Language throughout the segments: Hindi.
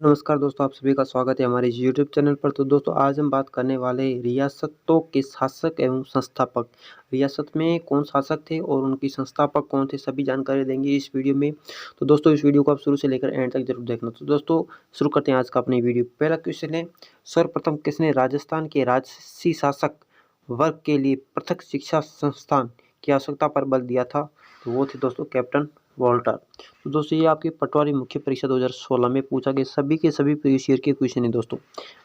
नमस्कार दोस्तों, आप सभी का स्वागत है हमारे इस यूट्यूब चैनल पर। तो दोस्तों आज हम बात करने वाले हैं रियासतों के शासक एवं संस्थापक। रियासत में कौन शासक थे और उनकी संस्थापक कौन थे, सभी जानकारी देंगे इस वीडियो में। तो दोस्तों इस वीडियो को आप शुरू से लेकर एंड तक जरूर देखना। तो दोस्तों शुरू करते हैं आज का अपनी वीडियो। पहला क्वेश्चन है, सर्वप्रथम किसने राजस्थान के राजसी शासक वर्ग के लिए पृथक शिक्षा संस्थान की आवश्यकता पर बल दिया था? तो वो थे दोस्तों कैप्टन वॉल्टर। तो दोस्तों ये आपकी पटवारी मुख्य परीक्षा 2016 में पूछा गया सभी के सभी प्रीवियस ईयर के क्वेश्चन है दोस्तों।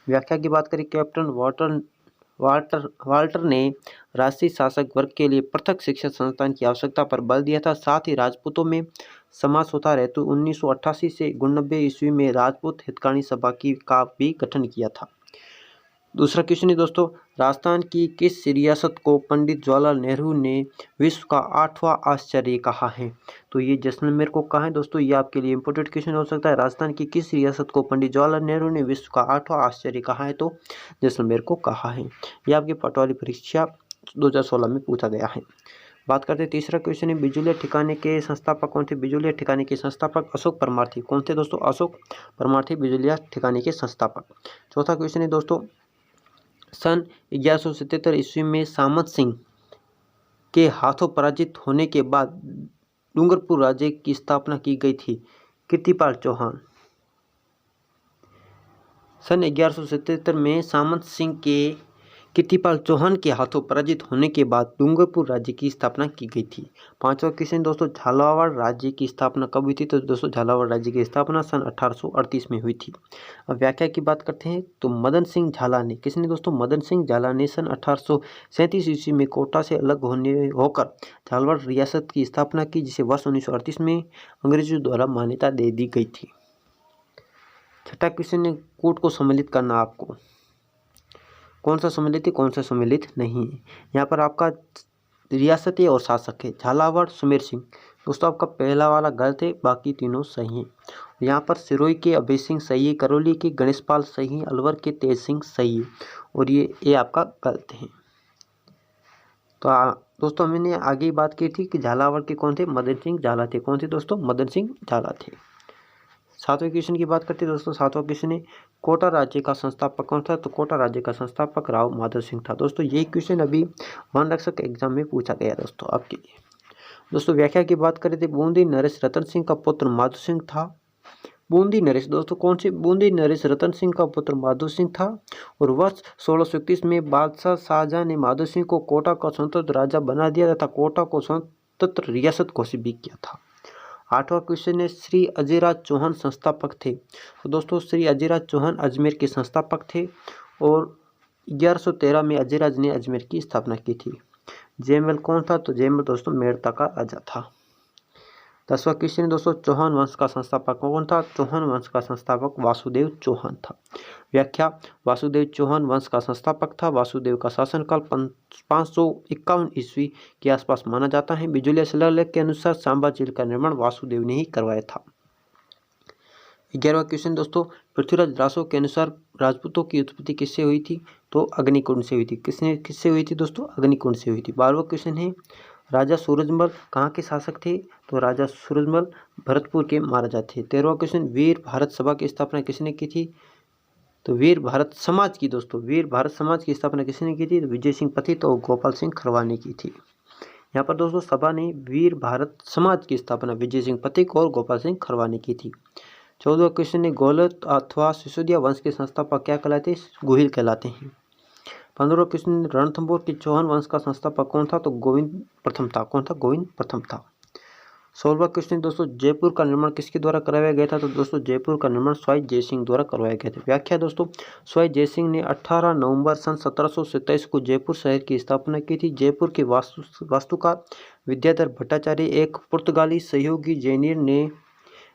व्याख्या की बात करें, कैप्टन वाल्टर वाल्टर वाल्टर ने राजसी शासक वर्ग के लिए पृथक शिक्षा संस्थान की आवश्यकता पर बल दिया था। साथ ही राजपूतों में समाज सुधार हेतु 1988 से 89 ईस्वी में राजपूत हितकानी सभा का भी गठन किया था। दूसरा क्वेश्चन है दोस्तों, राजस्थान की किस रियासत को पंडित जवाहरलाल नेहरू ने विश्व का 8वां आश्चर्य कहा है? तो ये जैसलमेर को कहा है दोस्तों। ये आपके लिए इंपॉर्टेंट क्वेश्चन हो सकता है। राजस्थान की किस रियासत को पंडित जवाहरलाल नेहरू ने विश्व का 8वां आश्चर्य कहा है? तो जैसलमेर को कहा है। ये आपकी पटवारी परीक्षा 2016 में पूछा गया है। बात करते हैं तीसरा क्वेश्चन है, बिजुलिया ठिकाने के संस्थापक कौन थे? बिजुलिया ठिकाने के संस्थापक अशोक परमार थे। कौन थे दोस्तों? अशोक परमार थे बिजुलिया ठिकाने के संस्थापक। चौथा क्वेश्चन है दोस्तों, सन 1177 ईस्वी में सामंत सिंह के हाथों पराजित होने के बाद डूंगरपुर राज्य की स्थापना की गई थी। कीर्तिपाल चौहान। सन 1177 में सामंत सिंह के कीर्तिपाल चौहान के हाथों पराजित होने के बाद डूंगरपुर राज्य की स्थापना की गई थी। पांचवा क्वेश्चन दोस्तों, झालावाड़ राज्य की स्थापना कब हुई थी? तो दोस्तों झालावाड़ राज्य की स्थापना सन 1838 में हुई थी। अब व्याख्या की बात करते हैं तो मदन सिंह झाला ने, किसने दोस्तों? मदन सिंह झाला ने सन 1837 ईस्वी में कोटा से अलग होकर झालावाड़ रियासत की स्थापना की, जिसे वर्ष 1938 में अंग्रेजों द्वारा मान्यता दे दी गई थी। छठा क्वेश्चन है, कोर्ट को सम्मिलित करना आपको कौन सा सम्मिलित है, कौन सा सम्मिलित नहीं है। यहाँ पर आपका रियासत है और शासक है। झालावाड़ सुमेर सिंह दोस्तों आपका पहला वाला गलत है, बाकी तीनों सही हैं। यहाँ पर सिरोही के अभय सिंह सही है, करौली के गणेशपाल सही है, अलवर के तेज सिंह सही है और ये आपका गलत है। तो दोस्तों हमने आगे बात की थी कि झालावाड़ के कौन थे? मदन सिंह झाला थे। कौन थे दोस्तों? मदन सिंह झाला थे। सातवें क्वेश्चन की बात करते हैं दोस्तों। सातवां क्वेश्चन है, कोटा राज्य का संस्थापक कौन था? तो कोटा राज्य का संस्थापक राव माधव सिंह था। दोस्तों ये क्वेश्चन अभी वन रक्षक एग्जाम में पूछा गया दोस्तों आपके लिए। दोस्तों व्याख्या की बात करें तो बूंदी नरेश रतन सिंह का पुत्र माधव सिंह था। बूंदी नरेश दोस्तों कौन से? बूंदी नरेश रतन सिंह का पुत्र माधव सिंह था और वर्ष 1631 में बादशाह शाहजहां ने माधव सिंह को कोटा का स्वतंत्र राजा बना दिया तथा कोटा को स्वतंत्र रियासत घोषित भी किया था। आठवां क्वेश्चन है, श्री अजयराज चौहान संस्थापक थे। तो दोस्तों श्री अजयराज चौहान अजमेर के संस्थापक थे और 1113 में अजयराज ने अजमेर की स्थापना की थी। जयमल कौन था? तो जयमल दोस्तों मेड़ता का राजा था। 10वां क्वेश्चन है दोस्तों, चौहान वंश का संस्थापक कौन था? चौहान वंश का संस्थापक वासुदेव चौहान था। व्याख्या, वासुदेव चौहान वंश का संस्थापक था। वासुदेव का शासनकाल 551 ईस्वी के आसपास माना जाता है। बिजुलिया शिलालेख के अनुसार सांबा झील का निर्माण वासुदेव ने ही करवाया था। 11वां क्वेश्चन दोस्तों, पृथ्वीराज रासो के अनुसार राजपूतों की उत्पत्ति किससे हुई थी? तो अग्निकुंड से हुई थी। किससे हुई थी दोस्तों? अग्निकुंड से हुई थी। 12वां क्वेश्चन है, राजा सूरजमल कहाँ के शासक थे? तो राजा सूरजमल भरतपुर के महाराजा थे। 13वां क्वेश्चन, वीर भारत सभा की स्थापना किसने की थी? तो वीर भारत समाज की दोस्तों वीर भारत समाज की स्थापना किसने की थी? तो विजय सिंह पथिक और गोपाल सिंह खरवार ने की थी। यहाँ पर दोस्तों सभा ने वीर भारत समाज की स्थापना विजय सिंह पथिक और गोपाल सिंह खरवार ने की थी। 14वां क्वेश्चन है, गौलत अथवा सिसोदिया वंश के संस्थापक क्या कहलाते हैं? गोहिल कहलाते हैं। 15वां क्वेश्चन, रणथंभौर के चौहान वंश का संस्थापक कौन था? तो गोविंद प्रथम था। कौन था? गोविंद प्रथम था। 16वां क्वेश्चन दोस्तों, जयपुर का निर्माण किसके द्वारा करवाया गया था? तो दोस्तों जयपुर का निर्माण स्वाई जयसिंह द्वारा करवाया गया था। व्याख्या दोस्तों, स्वाई जयसिंह ने 18 नवंबर सन 1727 को जयपुर शहर की स्थापना की थी। जयपुर के वास्तुकार विद्याधर भट्टाचार्य एक पुर्तगाली सहयोगी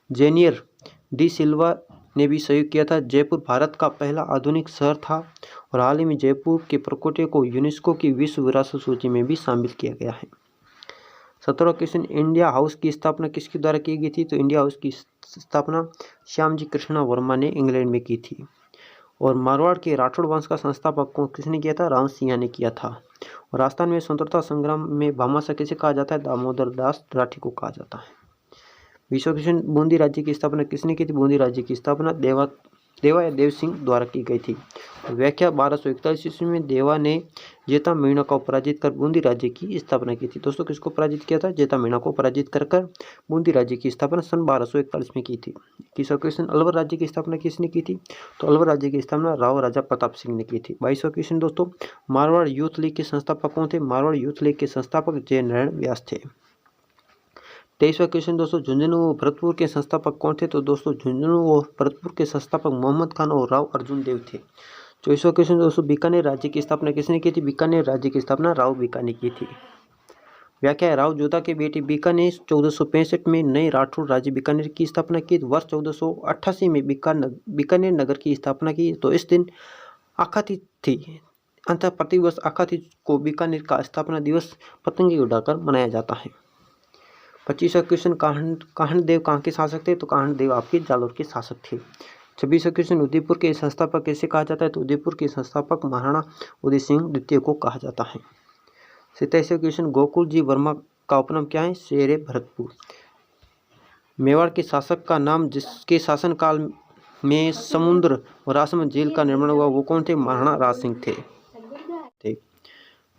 जेनियर डी सिल्वा ने भी सहयोग किया था। जयपुर भारत का पहला आधुनिक शहर था और हाल ही में जयपुर के प्रकोटे को यूनेस्को की विश्व विरासत सूची में भी शामिल किया गया है। 17वां क्वेश्चन, इंडिया हाउस की स्थापना किसके द्वारा की गई थी? तो इंडिया हाउस की स्थापना श्यामजी कृष्णा वर्मा ने इंग्लैंड में की थी। और मारवाड़ के राठौड़ वंश का संस्थापक को किसने किया था? राम सिंह ने किया था। और राजस्थान में स्वतंत्रता संग्राम में भामाशाह किसे कहा जाता है? दामोदर दास राठी को कहा जाता है। 20वां क्वेश्चन, बूंदी राज्य की स्थापना किसने की थी? बूंदी राज्य की स्थापना देवा या देव सिंह द्वारा की गई थी। व्याख्या 1241 ईस्वी में देवा ने जेता मीणा को पराजित कर बूंदी राज्य की स्थापना की थी। दोस्तों किसको पराजित किया था? जेता मीणा को पराजित कर बूंदी राज्य की स्थापना सन 1241 में की थी। 21वां क्वेश्चन, अलवर राज्य की स्थापना किसने की थी? तो अलवर राज्य की स्थापना राव राजा प्रताप सिंह ने की थी। 22वां क्वेश्चन दोस्तों, मारवाड़ यूथ लीग के संस्थापक कौन थे? मारवाड़ यूथ लीग के संस्थापक जय नारायण व्यास थे। 23वां क्वेश्चन दोस्तों, झुंझुनू व भरतपुर के संस्थापक कौन थे? तो दोस्तों झुंझुनू व भरतपुर के संस्थापक मोहम्मद खान और राव अर्जुन देव थे। 24वां क्वेश्चन दोस्तों, बीकानेर राज्य की स्थापना किसने की थी? बीकानेर राज्य की स्थापना राव बीका ने की थी। व्याख्या, राव जोधा के बेटे बीका ने 1465 में नए राठौड़ राज्य बीकानेर की स्थापना की। वर्ष 1488 में बीकानेर नगर की स्थापना की। तो इस दिन आखातीज थी। अंततः प्रतिवर्ष आखातीज को बीकानेर का स्थापना दिवस पतंगे उड़ाकर मनाया जाता है। 25वां क्वेश्चन, काहनदेव कहाँ के शासक थे? तो काहनदेव आपके जालोर के शासक थे। 26वां क्वेश्चन, उदयपुर के संस्थापक कैसे कहा जाता है? तो उदयपुर के संस्थापक महाराणा उदय सिंह द्वितीय को कहा जाता है। 27वां क्वेश्चन, गोकुल जी वर्मा का उपनाम क्या है? शेर भरतपुर। मेवाड़ के शासक का नाम जिसके शासनकाल में समुद्र और राजसमंद झील का निर्माण हुआ वो कौन थे? महाराणा राज सिंह थे।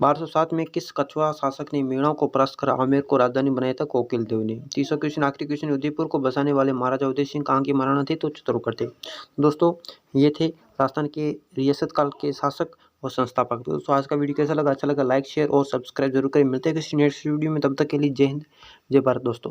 1207 में किस कछुआ शासक ने मीणा को परास्त कर आमेर को राजधानी बनाया था? कोकिल देव ने। 30वां क्वेश्चन, आखिरी क्वेश्चन, उदयपुर को बसाने वाले महाराजा उदय सिंह कहाँ के महाराणा थे? तो चित्तौड़गढ़ थे। दोस्तों ये थे राजस्थान के रियासत काल के शासक और संस्थापक। दोस्तों आज का वीडियो कैसा लगा? अच्छा लगा लाइक शेयर और सब्सक्राइब जरूर करें। मिलते हैं किसी नेक्स्ट वीडियो में, तब तक के लिए जय हिंद जय भारत दोस्तों।